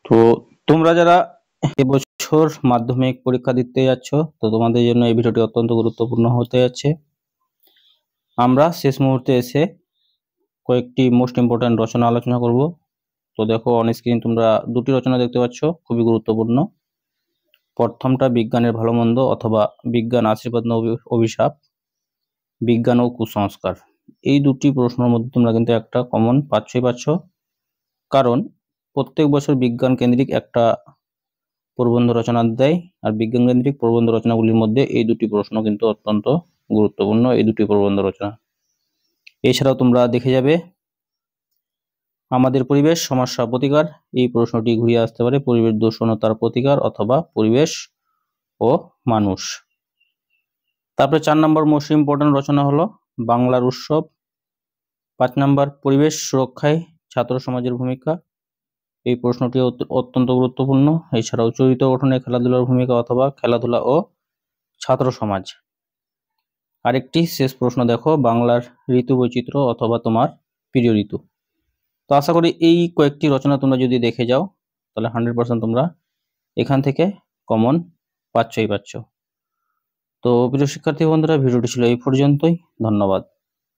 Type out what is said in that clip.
তো তোমরা যারা এবছর মাধ্যমিক পরীক্ষা দিতে যাচ্ছ, তো তোমাদের জন্য এই ভিডিওটি অত্যন্ত গুরুত্বপূর্ণ হতে যাচ্ছে। আমরা শেষ মুহূর্তে এসে কয়েকটি মোস্ট ইম্পর্ট্যান্ট রচনা আলোচনা করব। তো দেখো অন স্ক্রিন তোমরা দুটি রচনা দেখতে পাচ্ছ, খুবই গুরুত্বপূর্ণ। প্রথমটা বিজ্ঞানের ভালো মন্দ অথবা বিজ্ঞান আশীর্বাদ না অভিশাপ, বিজ্ঞান ও কুসংস্কার। এই দুটি প্রশ্নের মধ্যে তোমরা কিন্তু একটা কমন পাচ্ছ, কারণ প্রত্যেক বছর বিজ্ঞান কেন্দ্রিক একটা প্রবন্ধ রচনা দেয়, আর বিজ্ঞান কেন্দ্রিক প্রবন্ধ রচনাগুলির মধ্যে এই দুটি প্রশ্ন কিন্তু অত্যন্ত গুরুত্বপূর্ণ, এই দুটি প্রবন্ধ রচনা। এছাড়াও তোমরা দেখে যাবে আমাদের পরিবেশ সমস্যা প্রতিকার, এই প্রশ্নটি ঘুরিয়ে আসতে পারে পরিবেশ দূষণ ও তার প্রতিকার অথবা পরিবেশ ও মানুষ। তারপরে 4 নম্বর মোস্ট ইম্পর্টেন্ট রচনা হলো বাংলার উৎসব। 5 নম্বর পরিবেশ সুরক্ষায় ছাত্র সমাজের ভূমিকা, এই প্রশ্নটি অত্যন্ত গুরুত্বপূর্ণ। এছাড়াও চরিত্র গঠনে খেলাধুলার ভূমিকা অথবা খেলাধুলা ও ছাত্র সমাজ। আরেকটি শেষ প্রশ্ন দেখো বাংলার ঋতু বৈচিত্র্য অথবা তোমার প্রিয় ঋতু। তো আশা করি এই কয়েকটি রচনা তোমরা যদি দেখে যাও তাহলে 100% তোমরা এখান থেকে কমন পাচ্ছ। তো প্রিয় শিক্ষার্থী বন্ধুরা, ভিডিওটি ছিল এই পর্যন্তই। ধন্যবাদ।